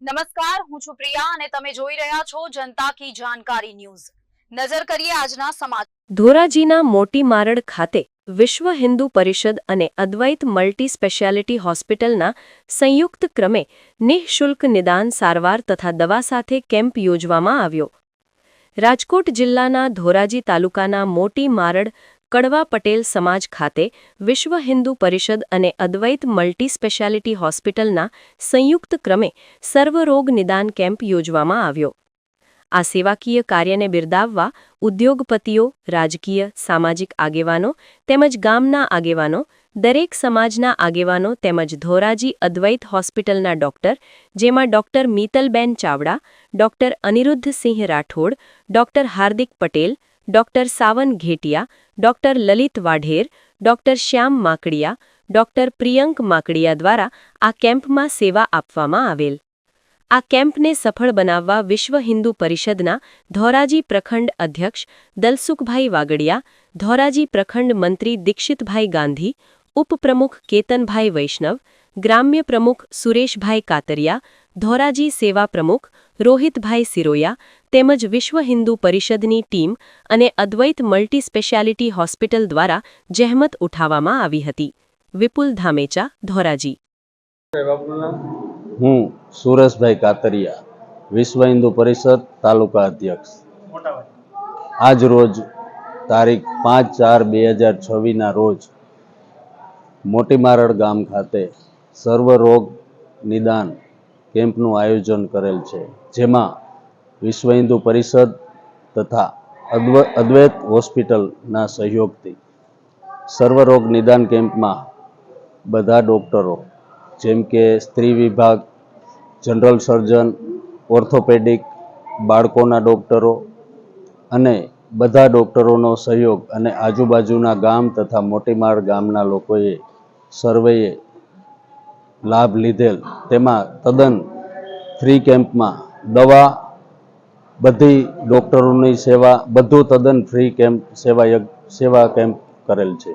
નમસ્કાર, હું છું પ્રિયા અને તમે જોઈ રહ્યા છો જનતા કી જાણકારી ન્યૂઝ। નજર કરીએ આજના સમાચાર। ધોરાજીના મોટી મારડ ખાતે વિશ્વ હિન્દુ પરિષદ અને અદ્વૈત મલ્ટી સ્પેશિયાલિટી હોસ્પિટલના સંયુક્ત ક્રમે નિઃશુલ્ક નિદાન સારવાર તથા દવા સાથે કેમ્પ યોજવામાં આવ્યો। રાજકોટ જિલ્લાના ધોરાજી તાલુકાના મોટી મારડ કડવા પટેલ સમાજ ખાતે વિશ્વ હિન્દુ પરિષદ અને અદ્વૈત મલ્ટી સ્પેશિયાલિટી હોસ્પિટલના સંયુક્ત ક્રમે સર્વરોગ નિદાન કેમ્પ યોજવામાં આવ્યો। આ સેવાકીય કાર્યને બિરદાવવા ઉદ્યોગપતિઓ, રાજકીય, સામાજિક આગેવાનો તેમજ ગામના આગેવાનો, દરેક સમાજના આગેવાનો તેમજ ધોરાજી અદ્વૈત હોસ્પિટલના ડોક્ટર, જેમાં doctor Mitalben Chavda, doctor Anirudhsinh Rathod, doctor Hardik Patel, doctor Savan Ghetiya, doctor Lalit Vadher, doctor Shyam Makadiya, doctor Priyank Makadiya દ્વારા આ કેમ્પમાં સેવા આપવામાં આવેલ। આ કેમ્પને સફળ બનાવવા વિશ્વ હિન્દુ પરિષદના ધોરાજી પ્રખંડ અધ્યક્ષ દલસુખભાઈ વાગડિયા, ધોરાજી પ્રખંડ મંત્રી દીક્ષિતભાઈ ગાંધી, ઉપપ્રમુખ કેતનભાઈ વૈષ્ણવ, ગ્રામ્ય પ્રમુખ સુરેશભાઈ કાતરિયા, ધોરાજી સેવા પ્રમુખ રોહિતભાઈ સિરોયા તેમજ વિશ્વ હિન્દુ પરિષદની ટીમ અને અદ્વૈત મલ્ટી સ્પેશિયાલિટી હોસ્પિટલ દ્વારા જહેમત ઉઠાવવામાં આવી હતી। વિપુલ ધામેચા, ધોરાજી। હું સુરેશભાઈ કાતરિયા, વિશ્વ હિન્દુ પરિષદ તાલુકા અધ્યક્ષ। આજ રોજ તારીખ 5/4/2026 રોજ મોટી મારડ ગામ ખાતે સર્વરોગ નિદાન કેમ્પનું આયોજન કરેલ છે, જેમાં વિશ્વ હિન્દુ પરિષદ તથા અદ્વૈત હોસ્પિટલના સહયોગથી સર્વરોગ નિદાન કેમ્પમાં બધા ડૉક્ટરો જેમ કે સ્ત્રી વિભાગ, જનરલ સર્જન, ઓર્થોપેડિક, બાળકોના ડૉક્ટરો અને બધા ડૉક્ટરોનો સહયોગ અને આજુબાજુના ગામ તથા મોટીમાળ ગામના લોકોએ સર્વેએ લાભ લીધેલ। તેમાં તદ્દન ફ્રી કેમ્પમાં દવા, બધી ડૉક્ટરોની સેવા, બધું તદ્દન ફ્રી કેમ્પ સેવા કેમ્પ કરેલ છે।